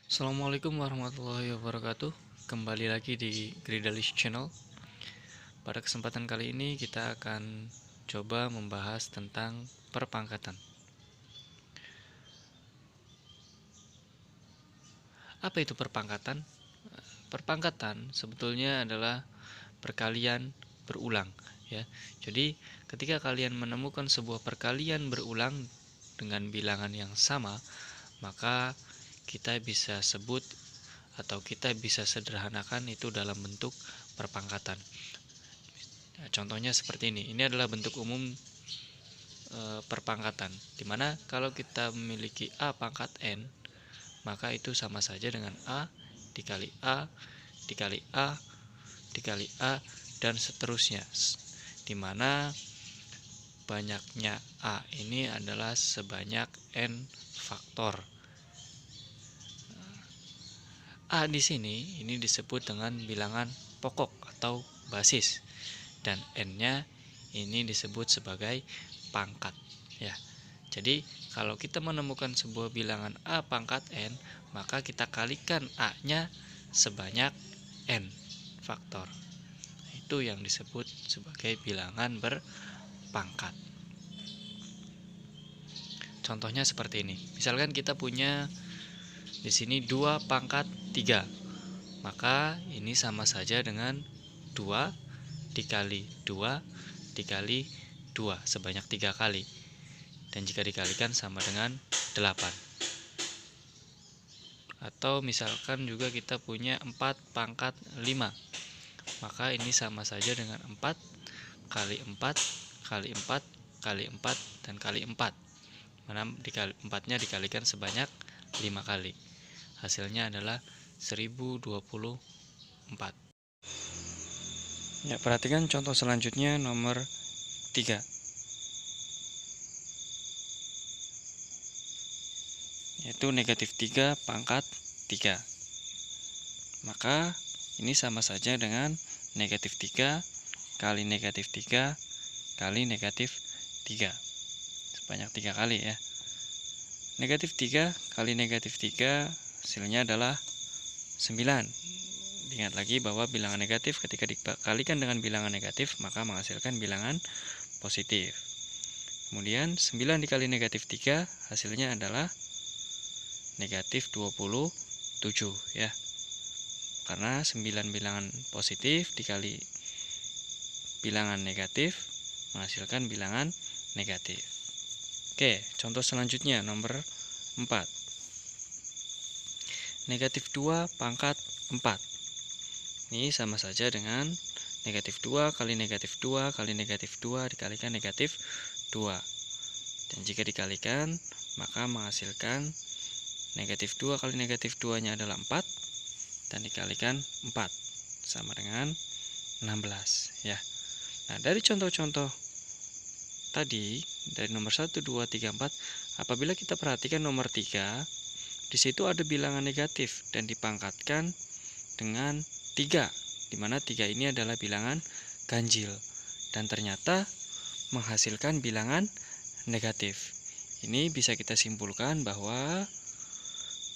Assalamualaikum warahmatullahi wabarakatuh. Kembali lagi di Gridalis Channel. Pada kesempatan kali ini kita akan coba membahas tentang perpangkatan. Apa itu perpangkatan? Perpangkatan sebetulnya adalah perkalian berulang, ya. Jadi, ketika kalian menemukan sebuah perkalian berulang dengan bilangan yang sama, maka kita bisa sebut atau kita bisa sederhanakan itu dalam bentuk perpangkatan. Nah, contohnya seperti ini. Ini adalah bentuk umum perpangkatan, dimana kalau kita memiliki a pangkat n, maka itu sama saja dengan a dikali a dikali a dikali a dan seterusnya, dimana banyaknya a ini adalah sebanyak n faktor. A di sini ini disebut dengan bilangan pokok atau basis, dan n-nya ini disebut sebagai pangkat, ya. Jadi kalau kita menemukan sebuah bilangan a pangkat n, maka kita kalikan a-nya sebanyak n faktor. Itu yang disebut sebagai bilangan berpangkat. Contohnya seperti ini. Misalkan kita punya di sini 2 pangkat 3. Maka ini sama saja dengan 2 dikali 2 dikali 2 sebanyak 3 kali. Dan jika dikalikan sama dengan 8. Atau misalkan juga kita punya 4 pangkat 5. Maka ini sama saja dengan 4 kali 4 kali 4 kali 4 dan kali 4. Mana 4-nya dikalikan sebanyak 5 kali. Hasilnya adalah 1024. Ya, perhatikan contoh selanjutnya nomor 3. Yaitu negatif 3 pangkat 3. Maka ini sama saja dengan negatif 3 kali negatif 3 kali negatif 3. Sebanyak 3 kali, ya. Negatif 3 kali negatif 3 hasilnya adalah 9. Ingat lagi bahwa bilangan negatif ketika dikalikan dengan bilangan negatif maka menghasilkan bilangan positif. Kemudian 9 dikali negatif 3 hasilnya adalah negatif 27, ya. Karena 9 bilangan positif dikali bilangan negatif menghasilkan bilangan negatif. Oke, contoh selanjutnya nomor 4. Negatif 2 pangkat 4. Ini sama saja dengan negatif 2 kali negatif 2 kali negatif 2 dikalikan negatif 2. Dan jika dikalikan, maka menghasilkan negatif 2 kali negatif 2-nya adalah 4. Dan dikalikan 4. Sama dengan 16, ya. Nah, dari contoh-contoh tadi, dari nomor 1, 2, 3, 4, apabila kita perhatikan nomor 3, di situ ada bilangan negatif dan dipangkatkan dengan 3, di mana 3 ini adalah bilangan ganjil dan ternyata menghasilkan bilangan negatif. Ini bisa kita simpulkan bahwa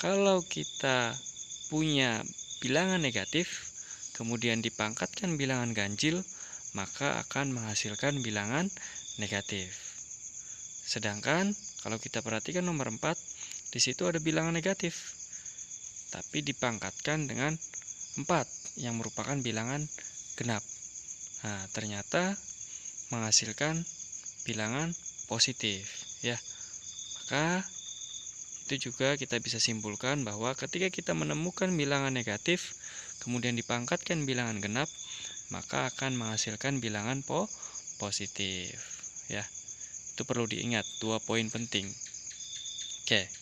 kalau kita punya bilangan negatif kemudian dipangkatkan bilangan ganjil, maka akan menghasilkan bilangan negatif. Sedangkan kalau kita perhatikan nomor 4, di situ ada bilangan negatif tapi dipangkatkan dengan 4 yang merupakan bilangan genap. Nah, ternyata menghasilkan bilangan positif, ya. Maka itu juga kita bisa simpulkan bahwa ketika kita menemukan bilangan negatif kemudian dipangkatkan bilangan genap, maka akan menghasilkan bilangan positif, ya. Itu perlu diingat, 2 poin penting. Oke.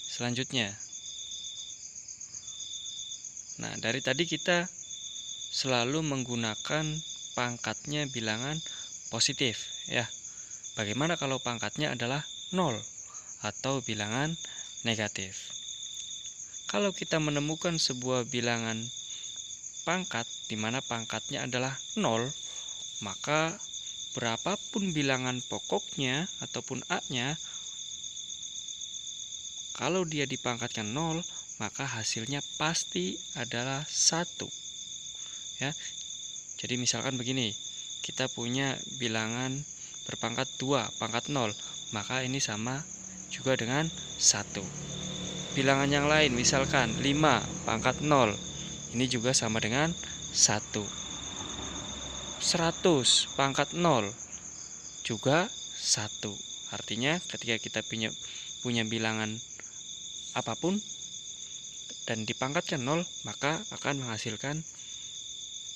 Selanjutnya, nah, dari tadi kita selalu menggunakan pangkatnya bilangan positif, ya. Bagaimana kalau pangkatnya adalah 0 atau bilangan negatif? Kalau kita menemukan sebuah bilangan pangkat di mana pangkatnya adalah 0, maka berapapun bilangan pokoknya ataupun a-nya, kalau dia dipangkatkan 0, maka hasilnya pasti adalah 1. Ya. Jadi misalkan begini, kita punya bilangan berpangkat 2, pangkat 0, maka ini sama juga dengan 1. Bilangan yang lain misalkan 5, pangkat 0, ini juga sama dengan 1. 100, pangkat 0, juga 1. Artinya ketika kita punya bilangan apapun dan dipangkatkan 0, maka akan menghasilkan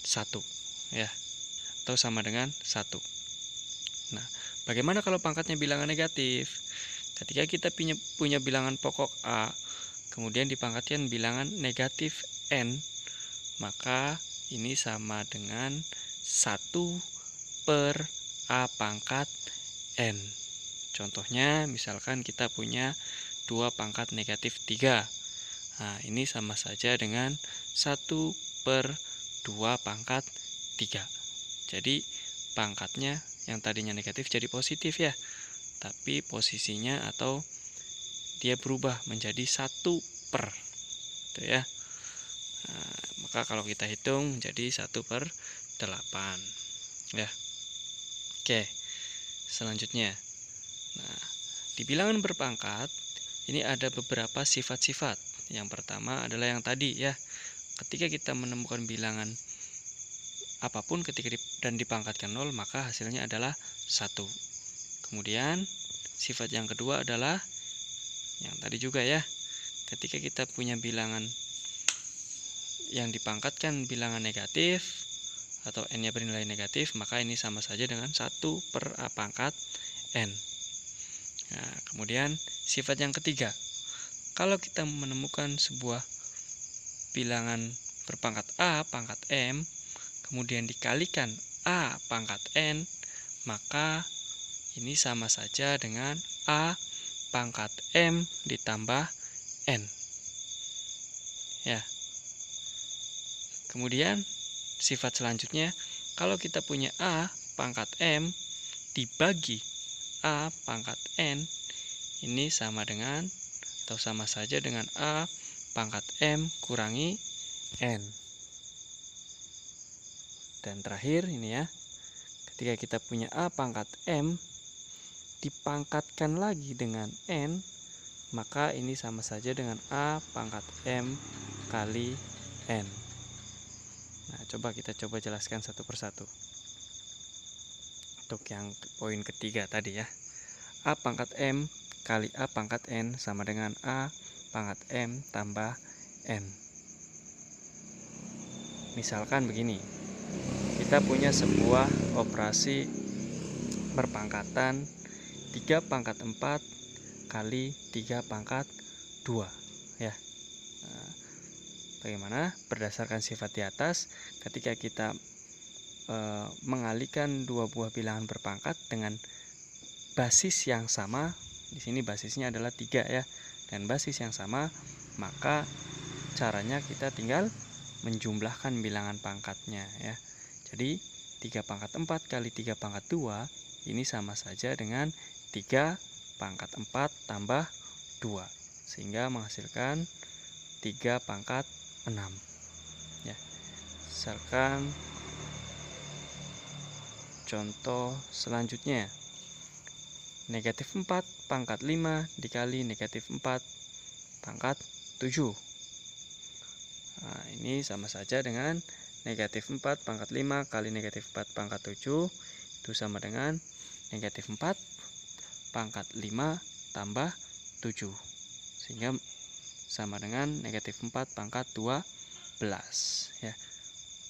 1, ya, atau sama dengan 1. Nah, bagaimana kalau pangkatnya bilangan negatif? Ketika kita punya bilangan pokok A, kemudian dipangkatkan bilangan negatif N, maka ini sama dengan 1 per A pangkat N. Contohnya, misalkan kita punya 2 pangkat negatif 3. Nah, ini sama saja dengan 1 per 2 pangkat 3. Jadi, pangkatnya yang tadinya negatif jadi positif ya. Tapi posisinya atau dia berubah menjadi 1 per. Gitu ya. Nah, maka kalau kita hitung menjadi 1 per 8. Ya. Oke, selanjutnya. Nah, di bilangan berpangkat ini ada beberapa sifat-sifat. Yang pertama adalah yang tadi ya. Ketika kita menemukan bilangan apapun dan dipangkatkan 0, maka hasilnya adalah 1. Kemudian sifat yang kedua adalah yang tadi juga ya. Ketika kita punya bilangan yang dipangkatkan bilangan negatif atau n-nya bernilai negatif, maka ini sama saja dengan 1 per A pangkat n. Nah, kemudian sifat yang ketiga, kalau kita menemukan sebuah bilangan berpangkat A pangkat M, kemudian dikalikan A pangkat N, maka ini sama saja dengan A pangkat M ditambah N. Ya. Kemudian sifat selanjutnya, kalau kita punya A pangkat M dibagi A pangkat N, ini sama dengan atau sama saja dengan A pangkat M kurangi N. Dan terakhir ini ya, ketika kita punya A pangkat M dipangkatkan lagi dengan N, maka ini sama saja dengan A pangkat M kali N. Nah, coba jelaskan satu persatu. Untuk yang poin ketiga tadi ya, A pangkat M kali A pangkat N sama dengan A pangkat M tambah N. Misalkan begini, kita punya sebuah operasi berpangkatan 3 pangkat 4 kali 3 pangkat 2 ya. Nah, bagaimana? Berdasarkan sifat di atas, ketika kita mengalihkan dua buah bilangan berpangkat dengan basis yang sama, di sini basisnya adalah 3 ya, dan basis yang sama, maka caranya kita tinggal menjumlahkan bilangan pangkatnya ya. Jadi 3 pangkat 4 kali 3 pangkat 2 ini sama saja dengan 3 pangkat 4 tambah 2, sehingga menghasilkan 3 pangkat 6 ya. Misalkan contoh selanjutnya, negatif 4 pangkat 5 dikali negatif 4 pangkat 7. Nah, ini sama saja dengan negatif 4 pangkat 5 kali negatif 4 pangkat 7, itu sama dengan negatif 4 pangkat 5 tambah 7, sehingga sama dengan negatif 4 pangkat 12 ya.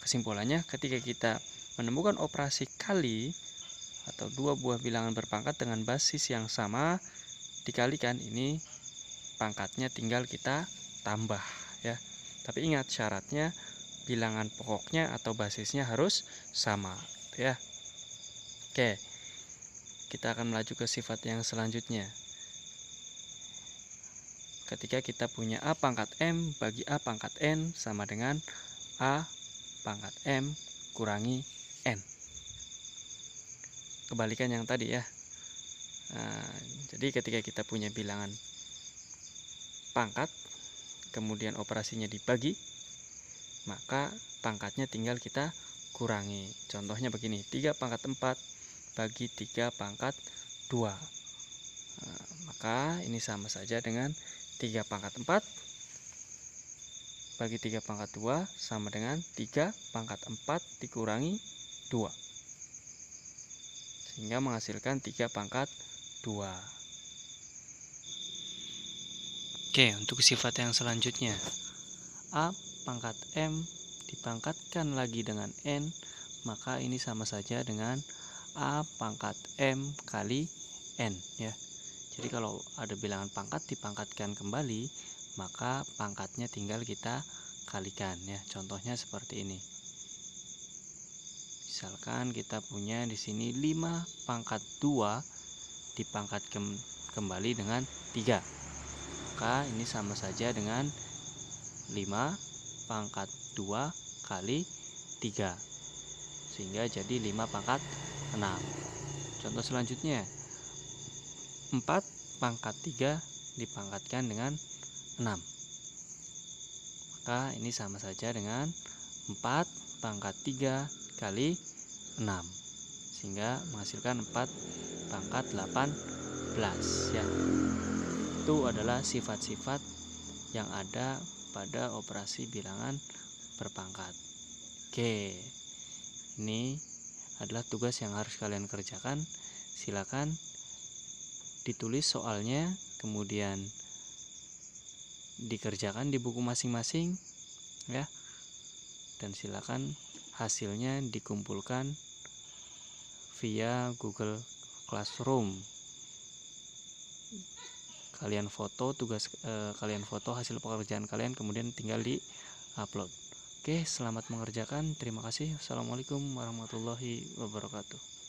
Kesimpulannya, ketika kita menemukan operasi kali atau dua buah bilangan berpangkat dengan basis yang sama dikalikan, ini pangkatnya tinggal kita tambah ya. Tapi ingat, syaratnya bilangan pokoknya atau basisnya harus sama ya. Oke, kita akan melaju ke sifat yang selanjutnya. Ketika kita punya A pangkat M bagi A pangkat N sama dengan A pangkat M kurangi N. Kebalikan yang tadi ya. Nah, jadi ketika kita punya bilangan pangkat kemudian operasinya dibagi, maka pangkatnya tinggal kita kurangi. Contohnya begini, 3 pangkat 4 bagi 3 pangkat 2. Nah, maka ini sama saja dengan 3 pangkat 4 bagi 3 pangkat 2 sama dengan 3 pangkat 4 dikurangi 2. Sehingga menghasilkan 3 pangkat 2. Oke, untuk sifat yang selanjutnya, A pangkat M dipangkatkan lagi dengan N, maka ini sama saja dengan A pangkat M kali N, ya. Jadi kalau ada bilangan pangkat dipangkatkan kembali, maka pangkatnya tinggal kita kalikan, ya. Contohnya seperti ini. Misalkan kita punya di sini 5 pangkat 2 dipangkatkan kembali dengan 3. Maka ini sama saja dengan 5 pangkat 2 kali 3. Sehingga jadi 5 pangkat 6. Contoh selanjutnya, 4 pangkat 3 dipangkatkan dengan 6. Maka ini sama saja dengan 4 pangkat 3 kali 6. Sehingga menghasilkan 4 pangkat 18, ya. Itu adalah sifat-sifat yang ada pada operasi bilangan berpangkat. Oke, ini adalah tugas yang harus kalian kerjakan. Silakan ditulis soalnya, kemudian dikerjakan di buku masing-masing, ya. Dan silakan hasilnya dikumpulkan via Google Classroom. Kalian foto hasil pekerjaan kalian, kemudian tinggal di-upload. Oke, selamat mengerjakan. Terima kasih. Assalamualaikum warahmatullahi wabarakatuh.